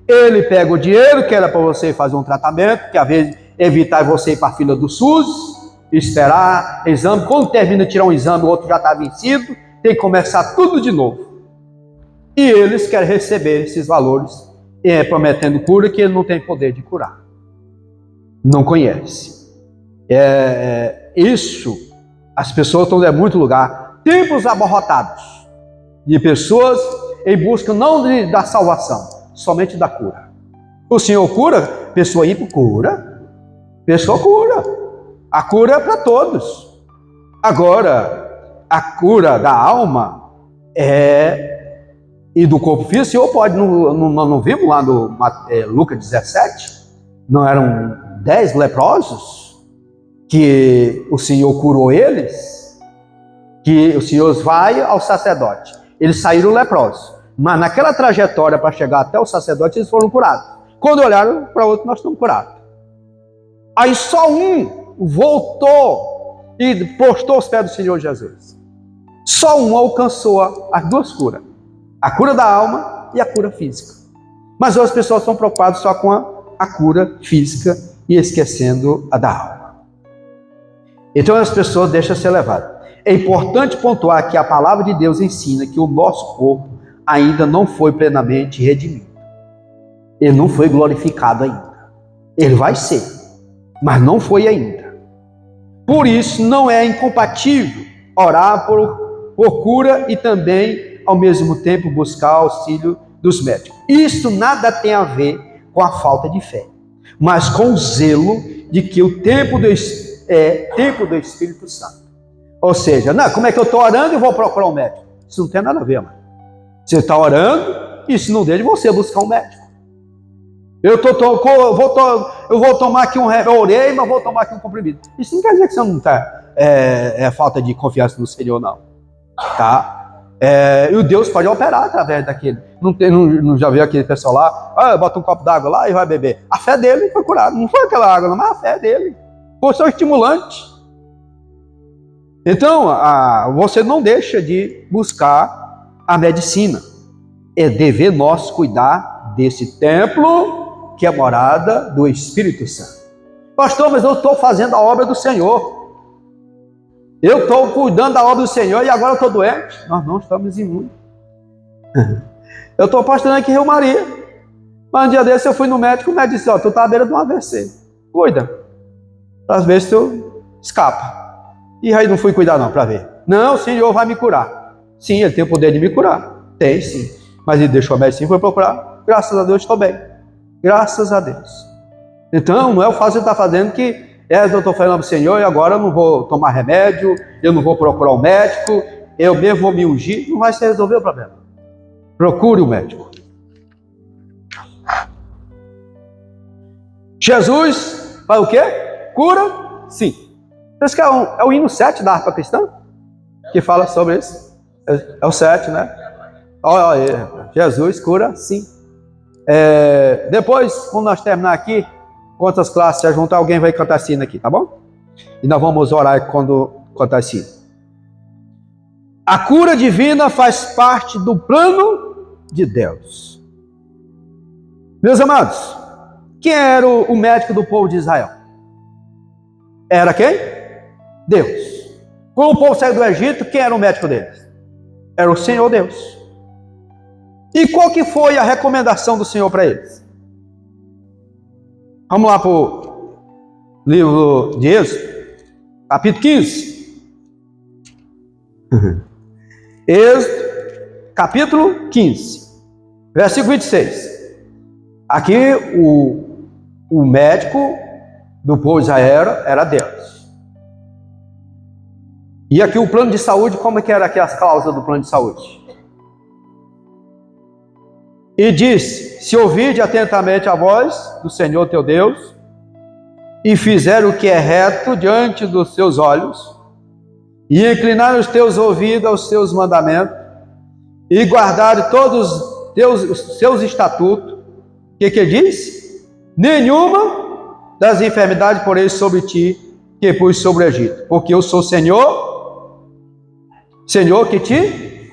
ele pega o dinheiro que era para você fazer um tratamento, que às vezes evitar você ir para a fila do SUS, esperar exame, quando termina de tirar um exame, o outro já está vencido, tem que começar tudo de novo. E eles querem receber esses valores, prometendo cura que ele não tem poder de curar. Não conhece. Isso, as pessoas estão em muito lugar, tempos abarrotados, de pessoas em busca não da salvação, somente da cura. O Senhor cura, pessoa ímpia cura, pessoa cura. A cura é para todos. Agora, a cura da alma e do corpo físico, o Senhor pode, não vimos lá no Lucas 17, não eram 10 leprosos que o Senhor curou eles, que o Senhor vai ao sacerdote. Eles saíram leprosos, mas naquela trajetória para chegar até o sacerdote, eles foram curados. Quando olharam para o outro, nós estamos curados. Aí só um voltou e postou os pés do Senhor Jesus. Só um alcançou as duas curas. A cura da alma e a cura física. Mas as pessoas estão preocupadas só com a cura física e esquecendo a da alma. Então as pessoas deixam ser levadas. É importante pontuar que a palavra de Deus ensina que o nosso corpo ainda não foi plenamente redimido. Ele não foi glorificado ainda. Ele vai ser, mas não foi ainda. Por isso, não é incompatível orar por cura e também, ao mesmo tempo, buscar auxílio dos médicos. Isso nada tem a ver com a falta de fé, mas com o zelo de que o tempo é tempo do Espírito Santo. Ou seja, não, como é que eu estou orando e vou procurar um médico? Isso não tem nada a ver, mano. Você está orando, isso não deixa você buscar um médico. Eu vou tomar aqui eu orei, mas vou tomar aqui um comprimido. Isso não quer dizer que você não está, falta de confiança no Senhor, não. Tá? E o Deus pode operar através daquele. Não já viu aquele pessoal lá, bota um copo d'água lá e vai beber. A fé dele foi curada. Não foi aquela água, não, mas a fé dele. Foi só estimulante. Então, você não deixa de buscar a medicina. É dever nosso cuidar desse templo que é a morada do Espírito Santo. Pastor, mas eu estou fazendo a obra do Senhor. Eu estou cuidando da obra do Senhor e agora eu estou doente. Nós não estamos imunes. Eu estou pastorando aqui em Rio Maria. Mas um dia desse eu fui no médico, o médico disse, tu está à beira de um AVC. Cuida. Às vezes tu escapa. E aí não fui cuidar não, para ver. Não, o Senhor vai me curar. Sim, Ele tem o poder de me curar. Tem sim. Mas Ele deixou a medicina e foi procurar. Graças a Deus estou bem. Graças a Deus. Então, não é o fato que você está fazendo que eu estou falando para o Senhor e agora eu não vou tomar remédio, eu não vou procurar um médico, eu mesmo vou me ungir. Não vai se resolver o problema. Procure o médico. Jesus faz o quê? Cura? Sim. Esse que é o hino 7 da harpa cristã, que fala sobre isso. É o 7, né? Olha, Jesus cura? Sim. Depois, quando nós terminar aqui, quantas classes já juntar, alguém vai cantar sino aqui, tá bom? E nós vamos orar quando cantar sino. A cura divina faz parte do plano de Deus. Meus amados, quem era o médico do povo de Israel? Era quem? Deus. Quando o povo saiu do Egito, quem era o médico deles? era o Senhor Deus. E qual que foi a recomendação do Senhor para eles? Vamos lá para o livro de Êxodo, capítulo 15. Êxodo, capítulo 15, versículo 26. Aqui o médico do povo de Israel era Deus. E aqui o plano de saúde, como é que era aqui as cláusulas do plano de saúde? E diz: se ouvide atentamente a voz do Senhor teu Deus, e fizer o que é reto diante dos teus olhos, e inclinar os teus ouvidos aos seus mandamentos, e guardar todos os seus estatutos, o que diz? Nenhuma das enfermidades porém sobre ti, que pus sobre o Egito, porque eu sou Senhor que te...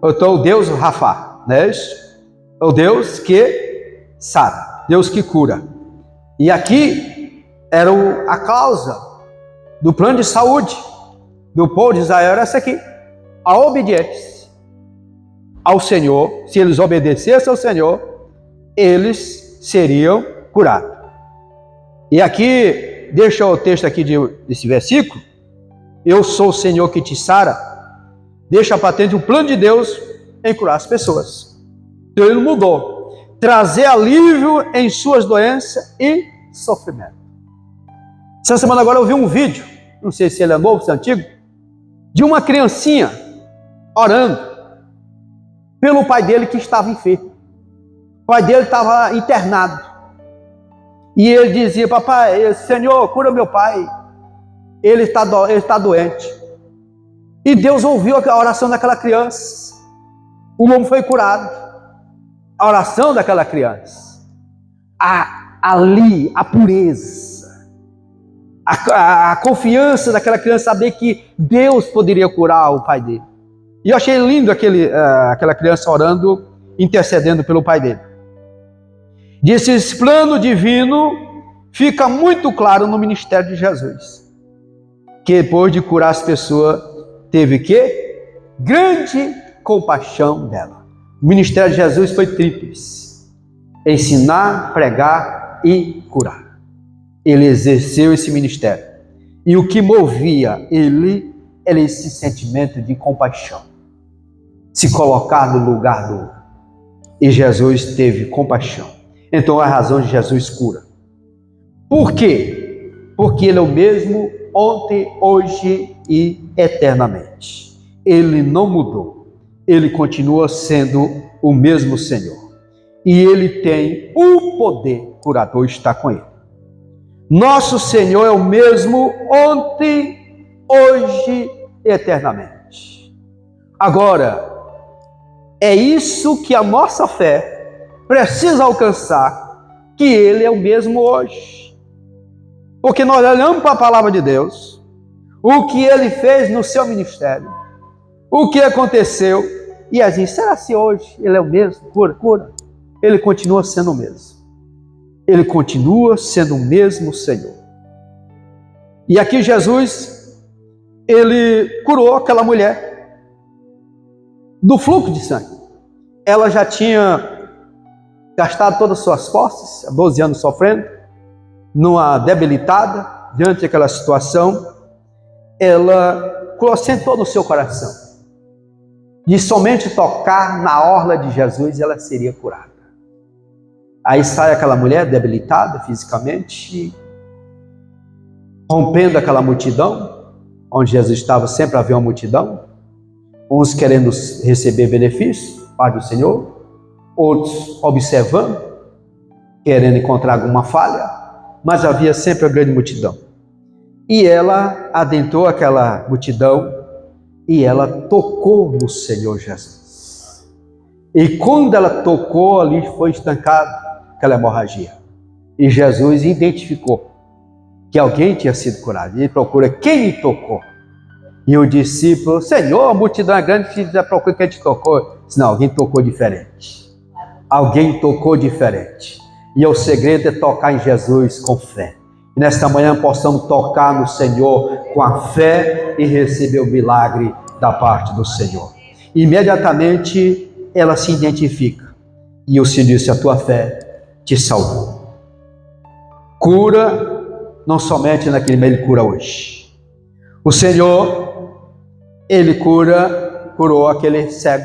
Eu sou o Deus Rafa, né? É o Deus que sara, Deus que cura. E aqui era a causa do plano de saúde do povo de Israel, era essa aqui: a obediência ao Senhor. Se eles obedecessem ao Senhor, eles seriam curados. E aqui, deixa o texto aqui desse versículo: eu sou o Senhor que te sara, deixa patente o plano de Deus em curar as pessoas. Então ele mudou: trazer alívio em suas doenças e sofrimento. Essa semana agora eu vi um vídeo, não sei se ele é novo, se é antigo, de uma criancinha orando pelo pai dele que estava enfermo. O pai dele estava internado. E ele dizia: papai, Senhor, cura meu pai, ele está doente. E Deus ouviu a oração daquela criança. O homem foi curado. A oração daquela criança. Ali, a pureza, a confiança daquela criança, saber que Deus poderia curar o pai dele. E eu achei lindo aquela criança orando, intercedendo pelo pai dele. Disse: esse plano divino fica muito claro no ministério de Jesus, que depois de curar as pessoas, teve que grande compaixão dela. O ministério de Jesus foi tríplice: ensinar, pregar e curar. Ele exerceu esse ministério. E o que movia ele era esse sentimento de compaixão. Se colocar no lugar do outro. E Jesus teve compaixão. Então a razão de Jesus cura. Por quê? Porque ele é o mesmo ontem, hoje e eternamente. Ele não mudou. Ele continua sendo o mesmo Senhor. E ele tem o poder curador, está com ele. Nosso Senhor é o mesmo ontem, hoje e eternamente. Agora, é isso que a nossa fé precisa alcançar, que ele é o mesmo hoje. Porque nós olhamos para a palavra de Deus, o que ele fez no seu ministério, o que aconteceu, e a gente, será que hoje ele é o mesmo? Cura. Ele continua sendo o mesmo. Ele continua sendo o mesmo Senhor. E aqui Jesus, ele curou aquela mulher do fluxo de sangue. Ela já tinha gastado todas as suas forças, há 12 anos sofrendo, numa debilitada, diante daquela situação. Ela sentou no seu coração de somente tocar na orla de Jesus ela seria curada. Aí sai aquela mulher debilitada fisicamente, rompendo aquela multidão, onde Jesus estava, sempre havia uma multidão, uns querendo receber benefício, parte do Senhor, outros observando, querendo encontrar alguma falha, mas havia sempre a grande multidão. E ela adentrou aquela multidão e ela tocou no Senhor Jesus. E quando ela tocou, ali foi estancada aquela hemorragia. E Jesus identificou que alguém tinha sido curado. E ele procura quem me tocou. E o discípulo: Senhor, a multidão é grande, precisa procurar quem te tocou. Disse: não, alguém tocou diferente. Alguém tocou diferente. E o segredo é tocar em Jesus com fé. E nesta manhã possamos tocar no Senhor com a fé e receber o milagre da parte do Senhor. Imediatamente ela se identifica. E o Senhor disse: a tua fé te salvou. Cura, não somente naquele meio, Ele cura hoje. O Senhor, Ele curou aquele cego.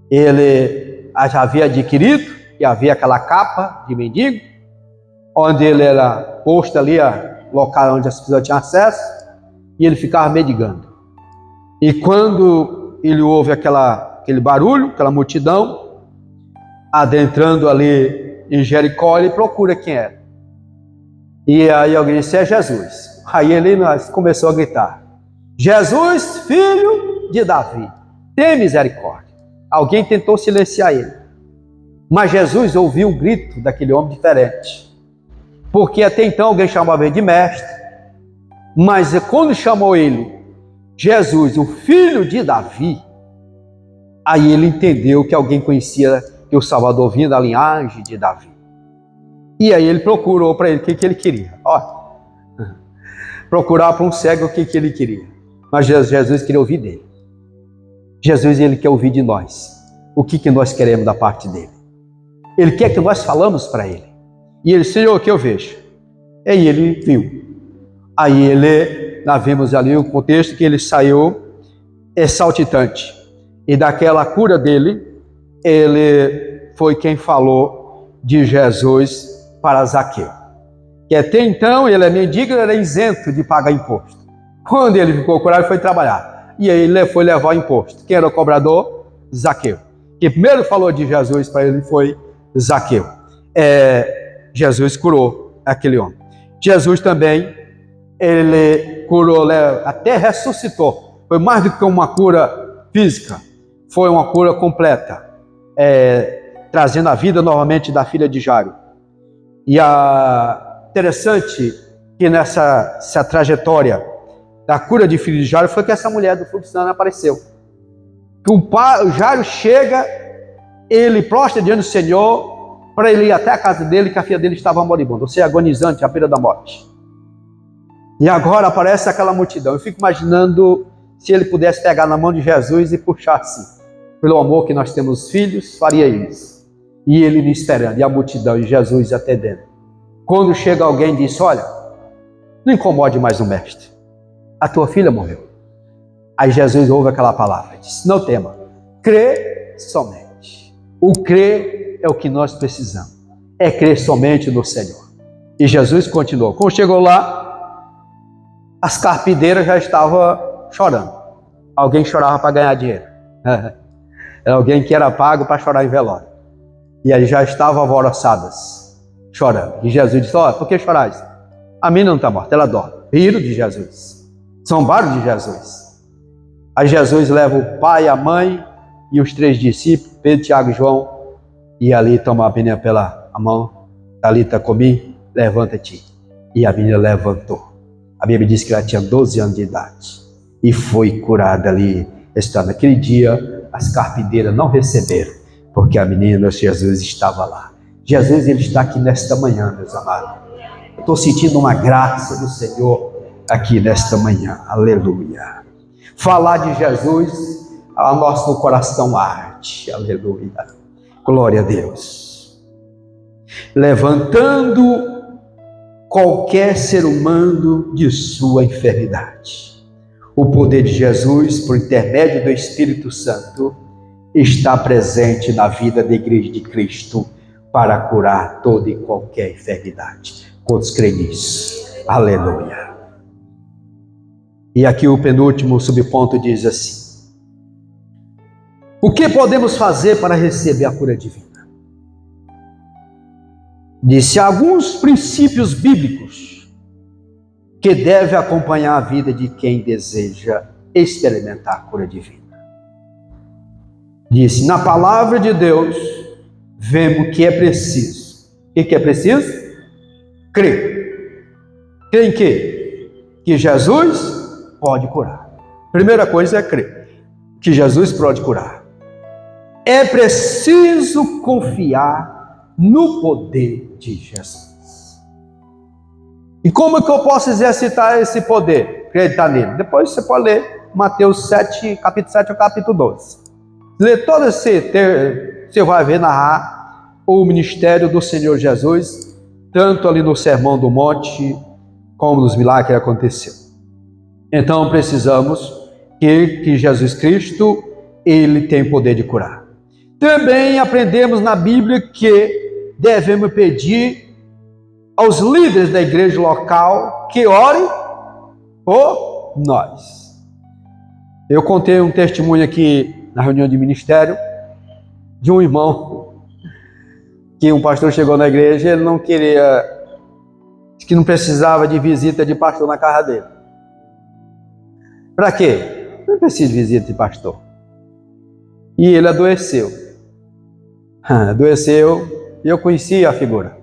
Ele já havia adquirido, e havia aquela capa de mendigo, onde ele era posto ali, local onde as pessoas tinham acesso, e ele ficava mendigando. E quando ele ouve aquele barulho, aquela multidão, adentrando ali em Jericó, ele procura quem era. E aí alguém disse: é Jesus. Aí ele começou a gritar: Jesus, filho de Davi, tem misericórdia. Alguém tentou silenciar ele, mas Jesus ouviu o grito daquele homem diferente, porque até então alguém chamava ele de mestre, mas quando chamou ele Jesus, o filho de Davi, aí ele entendeu que alguém conhecia que o Salvador vinha da linhagem de Davi. E aí ele procurou para ele o que ele queria. Procurar para um cego o que ele queria. Mas Jesus queria ouvir dele. Jesus, ele quer ouvir de nós o que nós queremos da parte dele. Ele quer que nós falamos para ele. E ele: Senhor, o que eu vejo? E aí ele viu. Aí nós vemos ali o contexto que ele saiu saltitante. E daquela cura dele, ele foi quem falou de Jesus para Zaqueu. Que até então ele é mendigo, ele era isento de pagar imposto. Quando ele ficou curado, ele foi trabalhar. E aí ele foi levar o imposto. Quem era o cobrador? Zaqueu. Quem primeiro falou de Jesus para ele foi Zaqueu. Jesus curou aquele homem. Jesus também, ele curou, até ressuscitou. Foi mais do que uma cura física, foi uma cura completa, trazendo a vida novamente da filha de Jairo. E interessante que nessa trajetória da cura de filho de Jairo foi que essa mulher do fluxo sangue apareceu. Que o Jairo chega, ele prostra diante do Senhor para ele ir até a casa dele, que a filha dele estava moribunda, ou seja, agonizante, à beira da morte. E agora aparece aquela multidão. Eu fico imaginando se ele pudesse pegar na mão de Jesus e puxar assim. Pelo amor que nós temos filhos, faria isso. E ele me esperando, e a multidão, e Jesus atendendo. Quando chega alguém e diz: olha, não incomode mais o mestre. A tua filha morreu. Aí Jesus ouve aquela palavra e diz: não tema, crê somente. O crer é o que nós precisamos. É crer somente no Senhor. E Jesus continuou. Quando chegou lá, as carpideiras já estavam chorando. Alguém chorava para ganhar dinheiro. Era alguém que era pago para chorar em velório. E aí já estavam alvoroçadas, chorando. E Jesus disse: olha, por que chorais? A menina não está morta, ela dorme. Riram de Jesus. Zombaram de Jesus. Aí Jesus leva o pai, a mãe e os 3 discípulos, Pedro, Tiago e João, e ali toma a menina pela mão: Talita cumi, levanta-te. E a menina levantou. A Bíblia diz que ela tinha 12 anos de idade e foi curada ali. Naquele dia, as carpideiras não receberam, porque a menina Jesus estava lá. Jesus, ele está aqui nesta manhã, meus amados. Estou sentindo uma graça do Senhor aqui nesta manhã. Aleluia. Falar de Jesus, a nosso coração arde. Aleluia. Glória a Deus. Levantando qualquer ser humano de sua enfermidade. O poder de Jesus, por intermédio do Espírito Santo, está presente na vida da Igreja de Cristo para curar toda e qualquer enfermidade. Quantos creem nisso? Aleluia. E aqui o penúltimo subponto diz assim: o que podemos fazer para receber a cura divina? Disse: alguns princípios bíblicos que devem acompanhar a vida de quem deseja experimentar a cura divina. Disse: na palavra de Deus, vemos que é preciso. O que é preciso? Crer. Crer em quê? Que Jesus pode curar. Primeira coisa é crer que Jesus pode curar. É preciso confiar no poder de Jesus. E como é que eu posso exercitar esse poder? Acreditar nele. Depois você pode ler Mateus 7, capítulo 7 ao capítulo 12. Lê todo esse texto, você vai ver narrar o ministério do Senhor Jesus, tanto ali no Sermão do Monte, como nos milagres que aconteceu. Então precisamos que Jesus Cristo, ele tem poder de curar. Também aprendemos na Bíblia que devemos pedir aos líderes da igreja local que orem por nós. Eu contei um testemunho aqui na reunião de ministério de um irmão que um pastor chegou na igreja e ele não queria, que não precisava de visita de pastor na casa dele. Para quê? Não precisa de visita de pastor. E ele adoeceu. Adoeceu e eu conhecia a figura.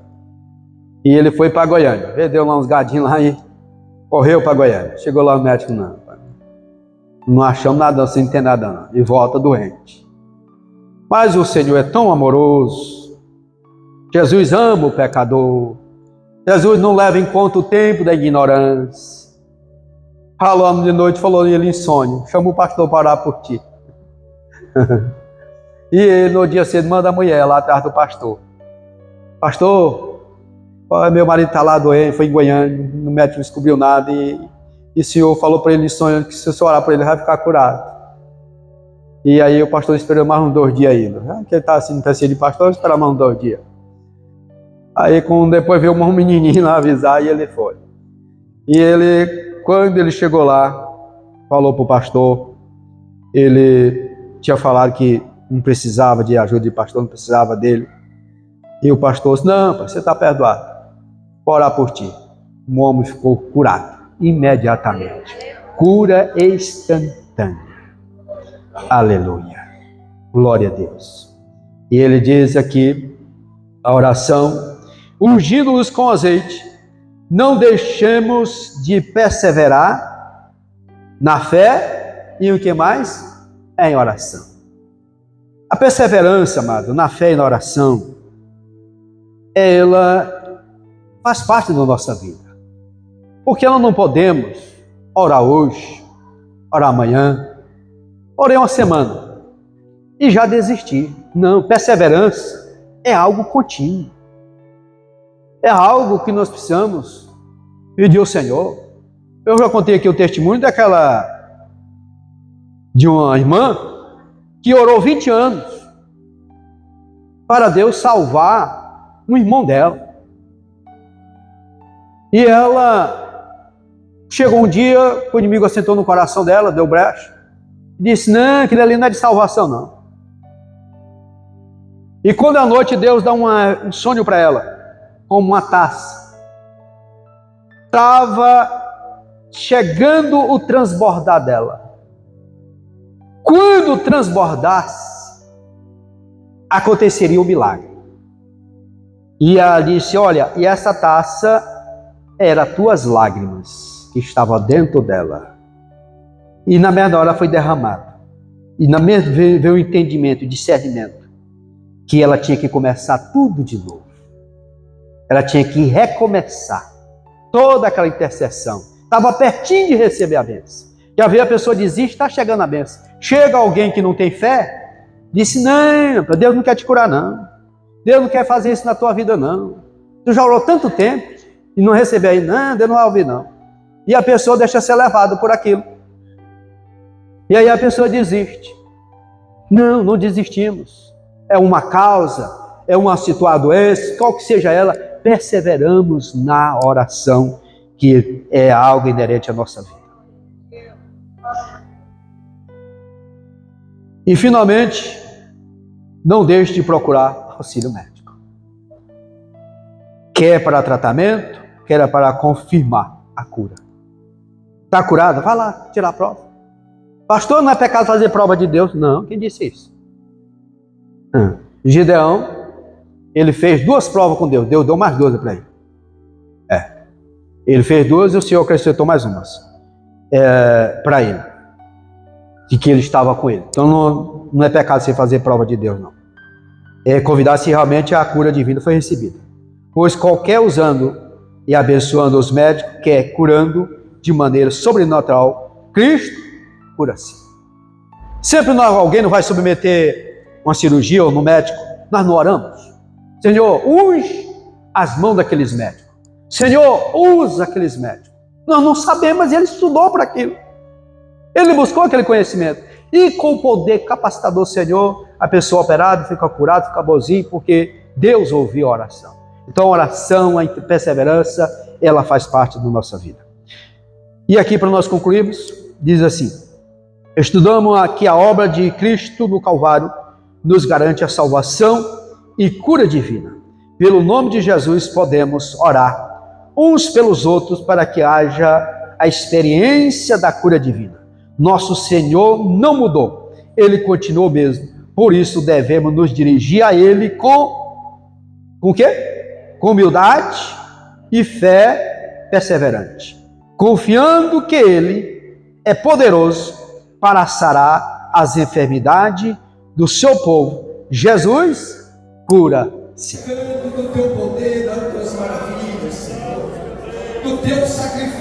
E ele foi para Goiânia. Vendeu lá uns gadinhos lá e correu para Goiânia. Chegou lá o médico, não achamos nada, sem ter nada não. E volta doente. Mas o Senhor é tão amoroso. Jesus ama o pecador. Jesus não leva em conta o tempo da ignorância. Falando de noite, falou ele em sonho. Chama o pastor para orar por ti. E ele, no dia cedo, manda a mulher lá atrás do pastor. Pastor, meu marido está lá doente, foi em Goiânia, o médico não descobriu nada. E o senhor falou para ele em sonho que se eu orar para ele, ele vai ficar curado. E aí o pastor esperou mais uns 2 dias ainda. Porque ele está assim, não precisa de pastor, esperar mais uns 2 dias. Aí depois veio um menininho lá avisar e ele foi. E ele, quando ele chegou lá, falou para o pastor, ele tinha falado que não precisava de ajuda de pastor, não precisava dele. E o pastor disse, não, você está perdoado, vou orar por ti. O homem ficou curado, imediatamente. Cura instantânea. Aleluia. Glória a Deus. E ele diz aqui, a oração, ungindo-os com azeite, não deixemos de perseverar na fé e o que mais? Em oração. A perseverança, amado, na fé e na oração, ela faz parte da nossa vida. Porque nós não podemos orar hoje, orar amanhã, orar uma semana e já desistir. Não, perseverança é algo contínuo. É algo que nós precisamos pedir ao Senhor. Eu já contei aqui o testemunho de uma irmã que orou 20 anos para Deus salvar um irmão dela. E ela chegou um dia, o inimigo assentou no coração dela, deu brecha, e disse, não, aquilo ali não é de salvação não. E quando à noite Deus dá um sonho para ela, como uma taça, estava chegando o transbordar dela. Quando transbordasse, aconteceria o milagre. E ela disse, olha, e essa taça era tuas lágrimas que estavam dentro dela. E na mesma hora foi derramado. E na mesma veio o entendimento, o discernimento, que ela tinha que começar tudo de novo. Ela tinha que recomeçar toda aquela intercessão. Estava pertinho de receber a bênção. Já viu a pessoa desiste, está chegando a bênção. Chega alguém que não tem fé, disse, não, Deus não quer te curar não. Deus não quer fazer isso na tua vida não. Tu já orou tanto tempo e não recebeu aí, não, Deus não vai ouvir não. E a pessoa deixa ser levada por aquilo. E aí a pessoa desiste. Não, não desistimos. É uma causa, é uma situação, qual que seja ela, perseveramos na oração, que é algo inerente à nossa vida. E finalmente, não deixe de procurar auxílio médico. Quer para tratamento, quer para confirmar a cura. Está curada? Vai lá, tirar a prova. Pastor, não é pecado fazer prova de Deus? Não, quem disse isso? Gideão, ele fez 2 provas com Deus. Deus deu mais 12 para ele. Ele fez 2 e o Senhor acrescentou mais umas para ele. De que ele estava com ele. Então não é pecado você fazer prova de Deus, não. É convidar se realmente a cura divina foi recebida. Pois qualquer usando e abençoando os médicos, que é curando de maneira sobrenatural, Cristo cura-se. Sempre alguém não vai submeter uma cirurgia ou no médico, nós não oramos. Senhor, unge as mãos daqueles médicos. Senhor, usa aqueles médicos. Nós não sabemos, mas ele estudou para aquilo. Ele buscou aquele conhecimento. E com o poder capacitador do Senhor, a pessoa operada fica curada, fica boazinha, porque Deus ouviu a oração. Então a oração, a perseverança, ela faz parte da nossa vida. E aqui para nós concluirmos, diz assim: estudamos aqui a obra de Cristo no Calvário, nos garante a salvação e cura divina. Pelo nome de Jesus podemos orar uns pelos outros para que haja a experiência da cura divina. Nosso Senhor não mudou, Ele continuou mesmo. Por isso devemos nos dirigir a Ele com o quê? Com humildade e fé perseverante, confiando que Ele é poderoso para sarar as enfermidades do seu povo. Jesus cura-se. Do teu poder, das tuas maravilhas, Senhor, do teu sacrifício.